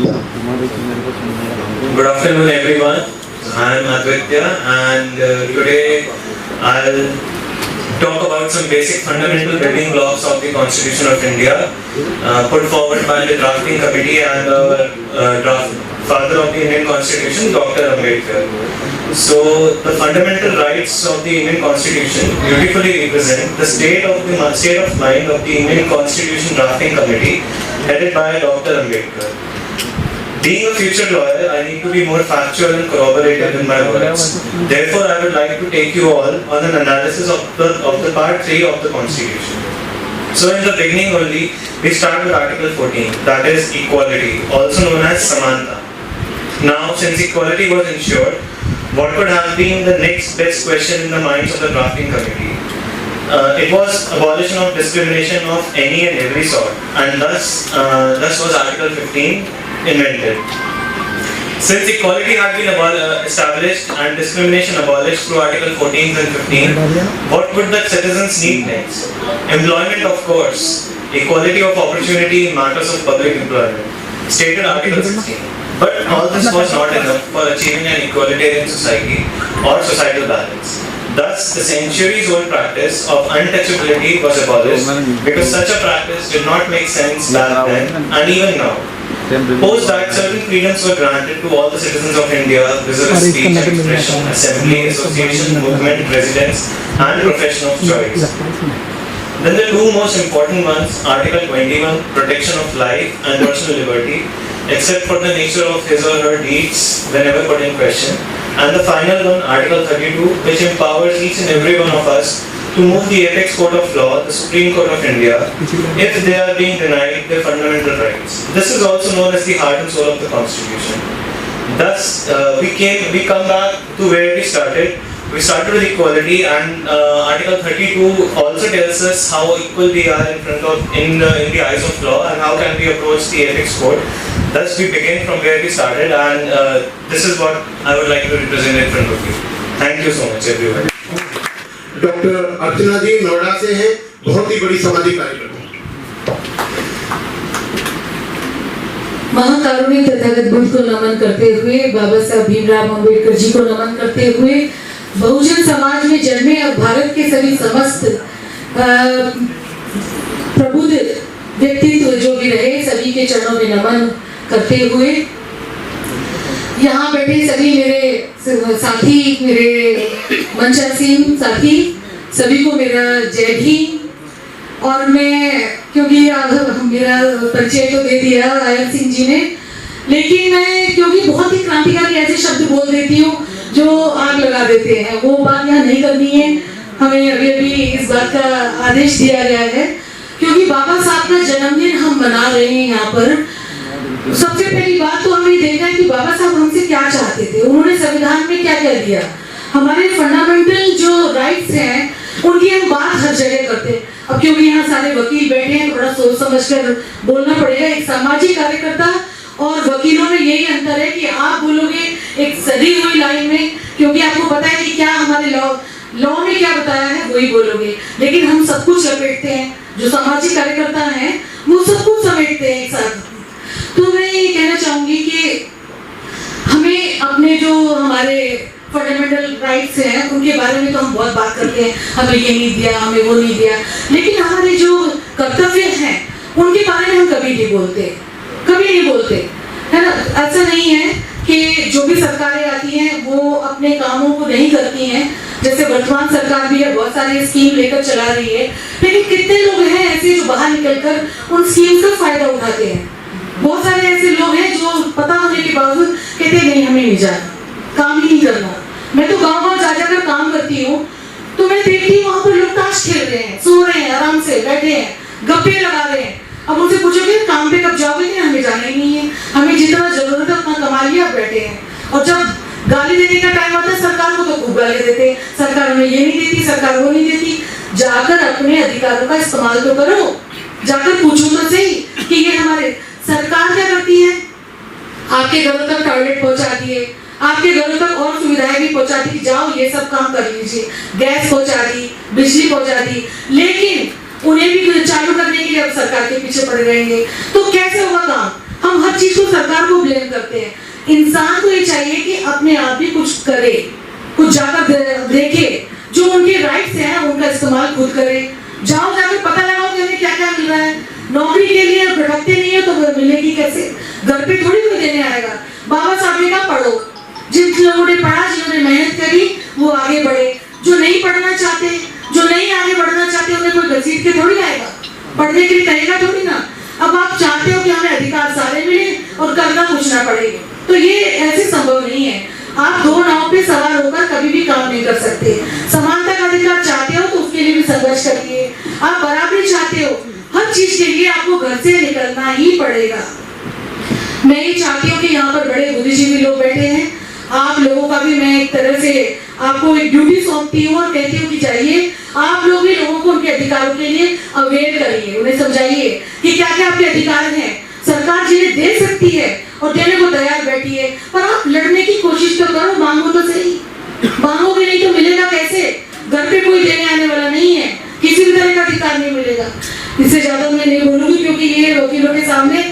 Good afternoon, everyone. I am Aditya, and today I'll talk about some basic fundamental building blocks of the Constitution of India, put forward by the drafting committee and the father of the Indian Constitution, Dr. Ambedkar. So, the fundamental rights of the Indian Constitution beautifully represent the state of mind of the Indian Constitution Drafting Committee, headed by Dr. Ambedkar. Being a future lawyer, I need to be more factual and corroborative in my words. Therefore, I would like to take you all on an analysis of the part 3 of the Constitution. So, in the beginning only, we start with Article 14, that is equality, also known as Samanta. Now, since equality was ensured, what could have been the next best question in the minds of the drafting committee? It was abolition of discrimination of any and every sort, and thus was Article 15 invented. Since equality had been established and discrimination abolished through Article 14 and 15, what would the citizens need next? Employment, of course, equality of opportunity in matters of public employment, stated Article 16. But all this was not enough for achieving an egalitarian society or societal balance. Thus, the centuries-old practice of untouchability was abolished because such a practice did not make sense back then and even now. Post that, certain freedoms were granted to all the citizens of India, vis-a-vis speech, expression, assembly, association, movement, residence, and profession of choice. Then the two most important ones, Article 21, protection of life and personal liberty, except for the nature of his or her deeds whenever put in question, and the final one, Article 32, which empowers each and every one of us to move the apex court of law, the Supreme Court of India, if they are being denied their fundamental rights. This is also known as the heart and soul of the Constitution. Thus, we come back to where we started. We started with equality, and Article 32 also tells us how equal we are in the eyes of law and how can we approach the apex court. Thus, we begin from where we started, and this is what I would like to represent in front of you. Thank you so much, everyone. Doctor Archana ji Noida से हैं, बहुत ही बड़ी सामाजिक कार्यकर्ता। महाकारुणिक तथागत बुद्ध को नमन करते हुए, बाबा साहब भीमराव अम्बेडकर जी को नमन करते हुए, बहुजन समाज में जन्मे और भारत के सभी समस्त प्रबुद्ध व्यक्तित्व जो भी रहे, सभी के चरणों में नमन करते हुए, यहाँ बैठे सभी मेरे साथी, मेरे मंचासीन साथी, सभी को मेरा जय भीम। और मैं, क्योंकि मेरा परिचय तो दे दिया आयत सिंह जी ने, लेकिन मैं क्योंकि बहुत ही क्रांतिकारी ऐसे शब्द बोल देती हूँ जो आग लगा देते हैं, वो बात यहाँ नहीं करनी है। हमें अभी अभी इस बात का आदेश दिया गया है, क्योंकि बाबा साहब का जन्मदिन हम मना रहे हैं यहाँ पर। सबसे पहली बात तो हमें देखना है कि बाबा साहब हमसे क्या चाहते थे, उन्होंने संविधान में क्या क्या दिया। हमारे फंडामेंटल जो राइट्स हैं उनकी हम बात हर जगह करते हैं। अब क्योंकि यहाँ सारे वकील बैठे हैं, थोड़ा सोच समझकर बोलना पड़ेगा। एक सामाजिक कार्यकर्ता और वकीलों में यही अंतर है कि आप बोलोगे एक सदी हुई लाइन में, क्योंकि आपको पता है कि क्या हमारे लॉ में क्या बताया है वही बोलोगे, लेकिन हम सब कुछ लपेटते हैं। जो सामाजिक कार्यकर्ता हैं वो सब कुछ समेटते हैं एक साथ। तो मैं ये कहना चाहूंगी कि हमें अपने जो हमारे फंडामेंटल राइट्स हैं उनके बारे में तो हम बहुत बात करते हैं, हमें ये नहीं दिया, हमें वो नहीं दिया, लेकिन हमारे जो कर्तव्य हैं उनके बारे में हम कभी नहीं बोलते, है ना। ऐसा नहीं है कि जो भी सरकारें आती हैं वो अपने कामों को नहीं करती हैं। जैसे वर्तमान सरकार भी है, बहुत सारी स्कीम लेकर चला रही है, लेकिन कितने लोग हैं ऐसे जो बाहर निकलकर उन स्कीम का फायदा उठाते हैं। बहुत सारे ऐसे लोग हैं जो पता होने के बावजूद कहते नहीं, हमें नहीं जाना, काम ही नहीं करना। मैं तो गाँव जा जाकर काम करती हूँ, तो मैं देखती हूँ वहाँ पर लोग ताश खेल रहे हैं, सो रहे हैं, आराम से बैठे हैं, गप्पे लगा रहे हैं। अब उनसे पूछोगे काम पे कब जाओगे? हमें जाना ही नहीं है, हमें जितना जरूरत है उतना कमा लिया, बैठे हैं। और जब गाली देने का टाइम आता है सरकार को तो खूब गाली देते हैं, सरकार हमें ये नहीं देती, सरकार वो नहीं देती। जाकर अपने अधिकारों का इस्तेमाल तो करो, जाकर पूछो तो सही कि ये हमारे सरकार क्या करती है। आपके घरों तक टॉयलेट पहुंचाती है, आपके घरों तक और सुविधाएं भी पहुंचाती कि जाओ ये सब काम कर लीजिए, गैस पहुंचा दी, बिजली पहुंचा दी, लेकिन उन्हें भी चालू करने के लिए अब सरकार के पीछे पड़े रहेंगे तो कैसे होगा काम? हम हर हर चीज को सरकार को ब्लेम करते हैं। इंसान को ये चाहिए कि अपने आप भी कुछ करे, कुछ जाकर देखे, जो उनके राइट्स हैं उनका इस्तेमाल खुद करे। जाओ जाकर पता लगाओ कि हमें क्या क्या मिल रहा है। नौकरी के लिए भटकते नहीं हो तो मिलेगी कैसे? घर पे थोड़ी कोई देने आएगा। बाबा साहब ने कहा पढ़ो, जिन लोगों ने पढ़ा, जिन्होंने मेहनत करी वो आगे बढ़े। जो नहीं पढ़ना चाहते, जो नहीं आगे बढ़ना चाहते, उन्हें कोई घसीट के थोड़ी आएगा, पढ़ने के लिए कहेगा थोड़ी ना। अब आप चाहते हो कि हमें अधिकार सारे मिले और करना कुछ ना पड़े, तो ये ऐसे संभव नहीं है। आप दो नाव पे सवार होकर कभी भी काम नहीं कर सकते। समानता का अधिकार चाहते हो तो उसके लिए भी संघर्ष करिए। आप बराबरी चाहते हो, हर चीज के लिए आपको घर से निकलना ही पड़ेगा। मैं ये चाहती हूँ कि यहाँ पर बड़े बुद्धिजीवी लोग बैठे हैं, आप लोगों का भी मैं एक तरह से आपको एक ड्यूटी सौंपती हूँ और कहती हूँ कि जाइए आप लोग भी लोगों को उनके अधिकारों के लिए अवेयर करिए, उन्हें समझाइए कि क्या क्या आपके अधिकार हैं। सरकार जिन्हें दे सकती है और देने को तैयार बैठी है, पर आप लड़ने की कोशिश तो करो, मांगो तो सही। मांगोगे नहीं तो मिलेगा कैसे? घर पे कोई देने आने वाला नहीं है, किसी भी तरह का अधिकार नहीं मिलेगा। इससे ज्यादा मैं नहीं बोलूंगी क्योंकि ये वकीलों के सामने